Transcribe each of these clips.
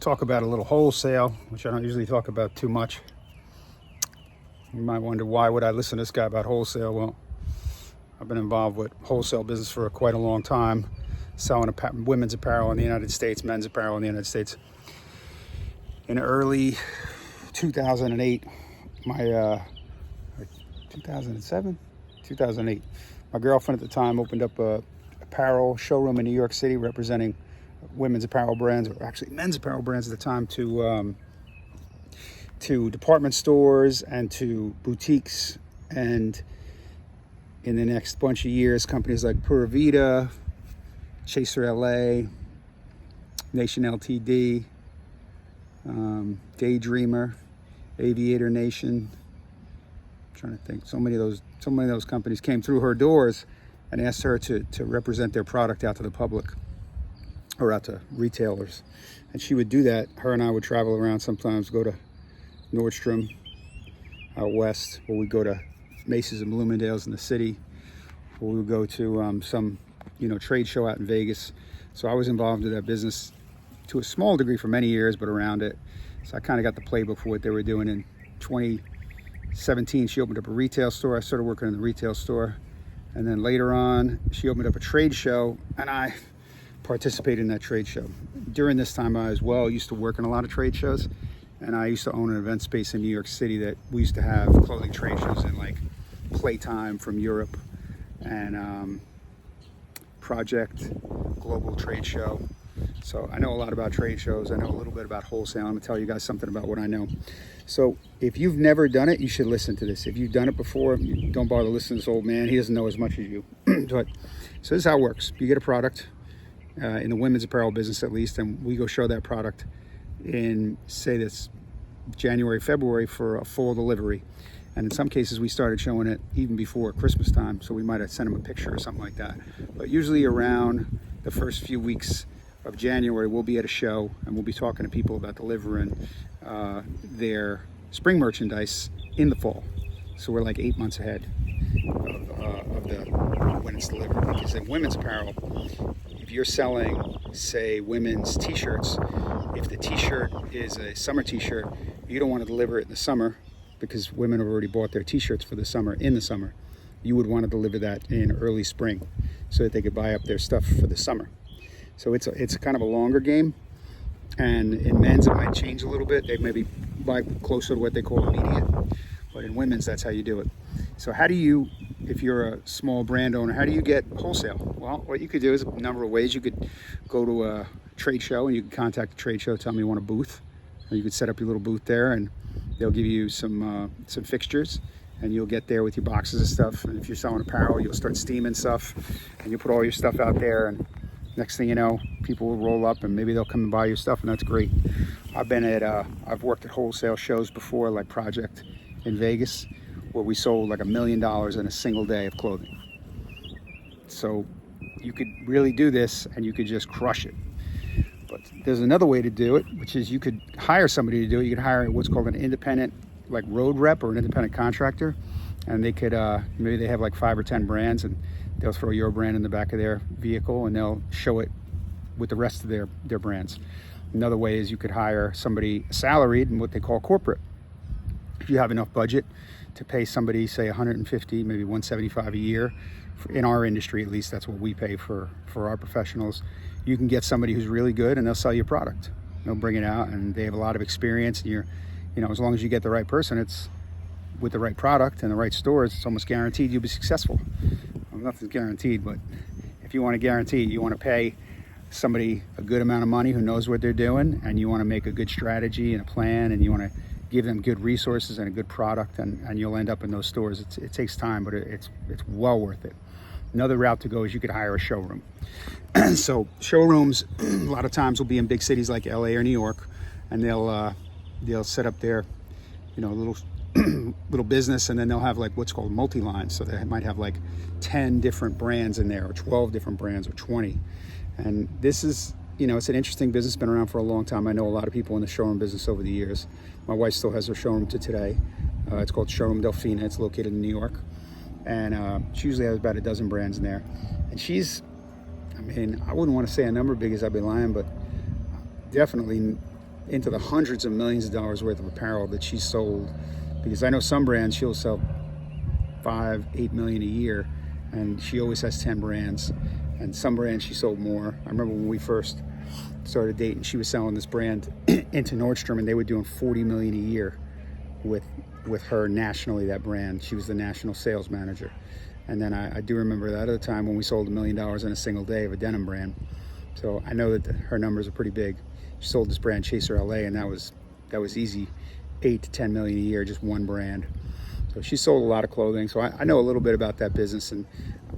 talk about a little wholesale, which I don't usually talk about too much. You might wonder, why would I listen to this guy about wholesale? Well, I've been involved with wholesale business for quite a long time, selling women's apparel in the United States, men's apparel in the United States. In early 2008, 2008, my girlfriend at the time opened up a apparel showroom in New York City representing women's apparel brands, or actually men's apparel brands at the time, to department stores and to boutiques. And in the next bunch of years, companies like Pura Vida, Chaser LA, Nation LTD, Daydreamer, Aviator Nation, I'm trying to think, so many of those companies came through her doors and asked her to represent their product out to the public, or out to retailers. And she would do that. Her and I would travel around sometimes, go to Nordstrom out west, or we'd go to Macy's and Bloomingdale's in the city, or we would go to some trade show out in Vegas. So I was involved in that business to a small degree for many years, but around it. So I kind of got the playbook for what they were doing. In 2017, she opened up a retail store. I started working in the retail store. And then later on, she opened up a trade show, and I participated in that trade show. During this time, I as well used to work in a lot of trade shows, and I used to own an event space in New York City that we used to have clothing trade shows in, like Playtime from Europe, and Project Global Trade Show. So I know a lot about trade shows. I know a little bit about wholesale. I'm gonna tell you guys something about what I know. So if you've never done it, you should listen to this. If you've done it before, don't bother listening to this old man. He doesn't know as much as you. So this is how it works. You get a product, in the women's apparel business at least, and we go show that product in, say, this January, February for a full delivery. And in some cases, we started showing it even before Christmas time, so we might have sent them a picture or something like that. But usually around the first few weeks of January, we'll be at a show, and we'll be talking to people about delivering their spring merchandise in the fall. So we're like 8 months ahead of when it's delivered. Because in women's apparel, if you're selling, say, women's t-shirts, if the t-shirt is a summer t-shirt, you don't want to deliver it in the summer because women have already bought their t-shirts for the summer in the summer. You would want to deliver that in early spring so that they could buy up their stuff for the summer. So it's kind of a longer game. And in men's, it might change a little bit. They maybe buy closer to what they call immediate. But in women's, that's how you do it. So how do you, if you're a small brand owner, how do you get wholesale? Well, what you could do is a number of ways. You could go to a trade show, and you can contact the trade show, tell them you want a booth. Or you could set up your little booth there, and they'll give you some fixtures, and you'll get there with your boxes of stuff. And if you're selling apparel, you'll start steaming stuff, and you put all your stuff out there, and next thing you know, people will roll up, and maybe they'll come and buy your stuff, and that's great. I've worked at wholesale shows before, like Project in Vegas, where we sold like $1 million in a single day of clothing. So you could really do this, and you could just crush it. But there's another way to do it, which is you could hire somebody to do it. You could hire what's called an independent, like road rep, or an independent contractor, and they could maybe they have like 5 or 10 brands, and they'll throw your brand in the back of their vehicle, and they'll show it with the rest of their brands. Another way is you could hire somebody salaried in what they call corporate. If you have enough budget to pay somebody, say, $150, maybe $175 a year, in our industry at least, that's what we pay for our professionals. You can get somebody who's really good, and they'll sell you a product. They'll bring it out, and they have a lot of experience, and as long as you get the right person, it's with the right product and the right stores, it's almost guaranteed you'll be successful. Well, nothing's guaranteed, but if you want to guarantee, you want to pay somebody a good amount of money who knows what they're doing, and you want to make a good strategy and a plan, and you want to give them good resources and a good product, and you'll end up in those stores. It takes time, but it's well worth it. Another route to go is you could hire a showroom. So showrooms a lot of times will be in big cities like LA or New York, and they'll set up their little business, and then they'll have like what's called multi-lines. So they might have like 10 different brands in there, or 12 different brands, or 20. And this is, it's an interesting business, been around for a long time. I know a lot of people in the showroom business over the years. My wife still has her showroom to today. It's called Showroom Delphina. It's located in New York. And she usually has about a dozen brands in there. And I wouldn't want to say a number because I'd be lying, but definitely into the hundreds of millions of dollars worth of apparel that she sold. Because I know some brands she'll sell 5-8 million a year, and she always has 10 brands. And some brands she sold more. I remember when we first started dating, she was selling this brand into Nordstrom, and they were doing 40 million a year with her nationally, that brand. She was the national sales manager. And then I do remember that other time when we sold $1 million in a single day of a denim brand. So I know that her numbers are pretty big. She sold this brand Chaser LA, and that was easy, 8 to 10 million a year, just one brand. So she sold a lot of clothing. So I know a little bit about that business, and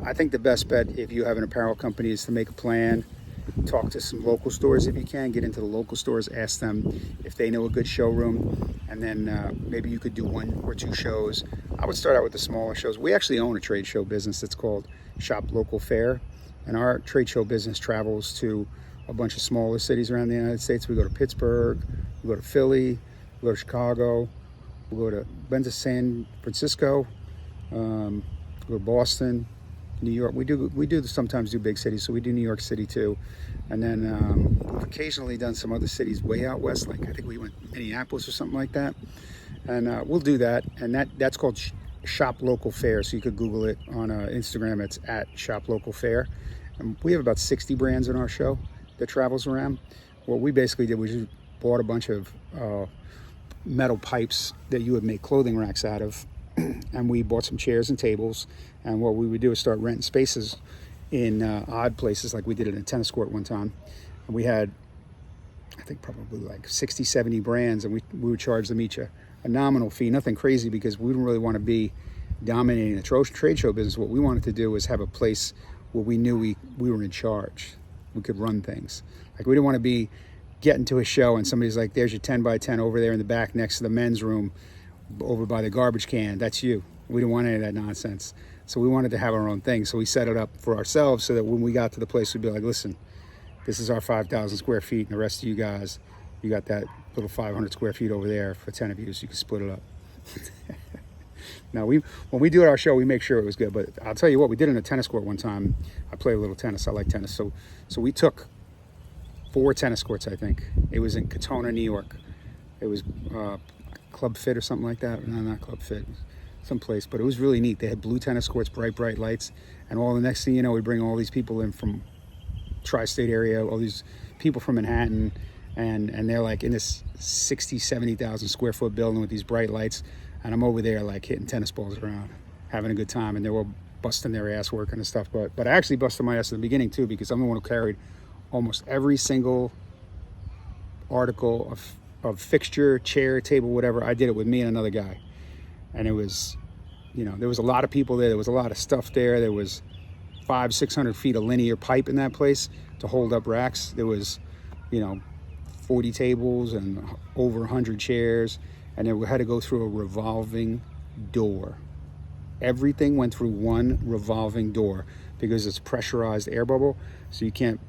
I think the best bet if you have an apparel company is to make a plan, talk to some local stores if you can, get into the local stores, ask them if they know a good showroom, and then maybe you could do 1 or 2 shows. I would start out with the smaller shows. We actually own a trade show business that's called Shop Local Fair, and our trade show business travels to a bunch of smaller cities around the United States. We go to Pittsburgh, we go to Philly, we go to Chicago, we go to San Francisco, we go to Boston, New York. We do sometimes do big cities, so we do New York City too. And then we've occasionally done some other cities way out west, like I think we went Minneapolis or something like that. And we'll do that, and that's called Shop Local Fair. So you could Google it on Instagram. It's at Shop Local Fair. And we have about 60 brands in our show that travels around. What we basically did was just bought a bunch of metal pipes that you would make clothing racks out of, and we bought some chairs and tables. And what we would do is start renting spaces in odd places, like we did at a tennis court one time. And we had, I think, probably like 60, 70 brands, and we would charge them each a nominal fee, nothing crazy, because we didn't really want to be dominating the trade show business. What we wanted to do was have a place where we knew we were in charge. We could run things. Like, we didn't want to be getting to a show and somebody's like, there's your 10 by 10 over there in the back next to the men's room over by the garbage can. That's you. We didn't want any of that nonsense. So we wanted to have our own thing. So we set it up for ourselves so that when we got to the place, we'd be like, listen, this is our 5,000 square feet, and the rest of you guys, you got that little 500 square feet over there for 10 of you, so you can split it up. Now, when we do our show, we make sure it was good. But I'll tell you what, we did in a tennis court one time. I play a little tennis. I like tennis. So we took 4 tennis courts, I think. It was in Katona, New York. It was Club Fit or something like that. No, not Club Fit. Someplace. But it was really neat. They had blue tennis courts, bright lights. And all the next thing you know, we bring all these people in from tri-state area, all these people from Manhattan. And they're like in this 60, 70,000 square foot building with these bright lights. And I'm over there like hitting tennis balls around, having a good time. And they were busting their ass working and stuff. But I actually busted my ass in the beginning too, because I'm the one who carried almost every single article of fixture, chair, table, whatever. I did it with me and another guy. And it was, there was a lot of people there. There was a lot of stuff there. There was 500-600 feet of linear pipe in that place to hold up racks. There was, 40 tables and over 100 chairs. And then we had to go through a revolving door. Everything went through one revolving door because it's pressurized air bubble. So you can't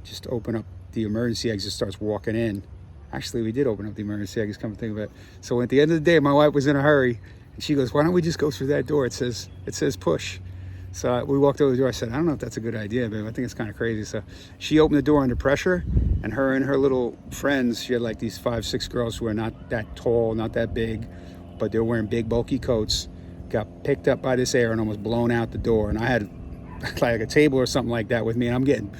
just open up the emergency exit, starts walking in. Actually, we did open up the emergency exit, come to think of it. So at the end of the day, my wife was in a hurry, and she goes, why don't we just go through that door? It says push. So we walked over the door. I said, I don't know if that's a good idea, babe. I think it's kind of crazy. So she opened the door under pressure, and her little friends, she had like these 5-6 girls who are not that tall, not that big, but they're wearing big, bulky coats, got picked up by this air and almost blown out the door. And I had like a table or something like that with me, and I'm getting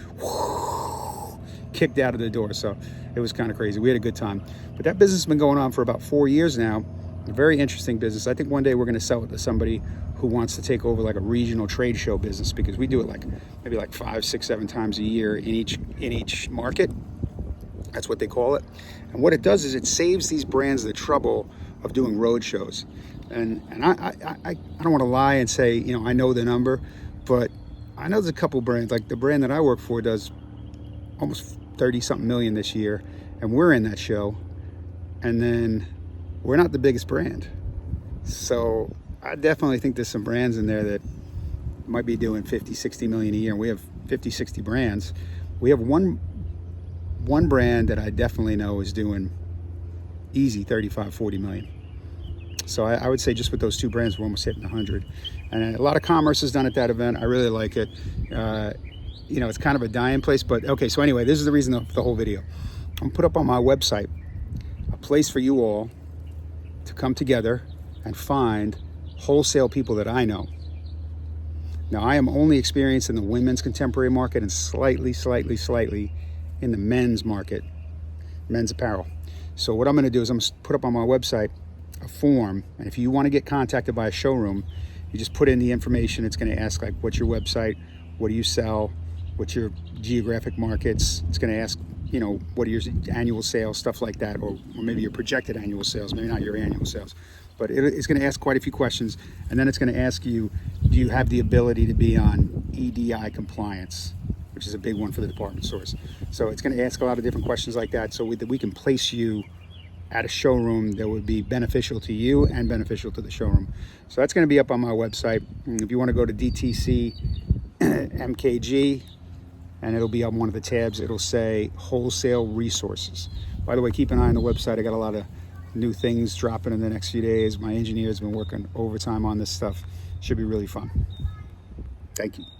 kicked out of the door. So it was kind of crazy. We had a good time. But that business has been going on for about 4 years now. A very interesting business. I think one day we're going to sell it to somebody who wants to take over like a regional trade show business, because we do it maybe 5, 6, 7 times a year in each market. That's what they call it. And what it does is it saves these brands the trouble of doing road shows. And I don't want to lie and say, I know the number, but I know there's a couple brands, like the brand that I work for does almost 30-something million this year, and we're in that show, and then we're not the biggest brand. So I definitely think there's some brands in there that might be doing 50, 60 million a year, and we have 50, 60 brands. We have one brand that I definitely know is doing easy 35, 40 million. So I would say just with those 2 brands, we're almost hitting 100. And a lot of commerce is done at that event. I really like it. It's kind of a dying place, but okay. So anyway, this is the reason of the whole video. I'm put up on my website place for you all to come together and find wholesale people that I know. Now, I am only experienced in the women's contemporary market and slightly in the men's market, men's apparel. So what I'm going to do is I'm going to put up on my website a form, and if you want to get contacted by a showroom, you just put in the information. It's going to ask, like, what's your website, what do you sell, what's your geographic markets. It's going to ask, you know, what are your annual sales, stuff like that, or maybe your projected annual sales, maybe not your annual sales. But it's going to ask quite a few questions, and then it's going to ask you, do you have the ability to be on EDI compliance, which is a big one for the department stores. So it's going to ask a lot of different questions like that, so that we can place you at a showroom that would be beneficial to you and beneficial to the showroom. So that's going to be up on my website. And if you want to go to DTC MKG, and it'll be on one of the tabs, it'll say wholesale resources. By the way, keep an eye on the website. I got a lot of new things dropping in the next few days. My engineer's been working overtime on this stuff. Should be really fun. Thank you.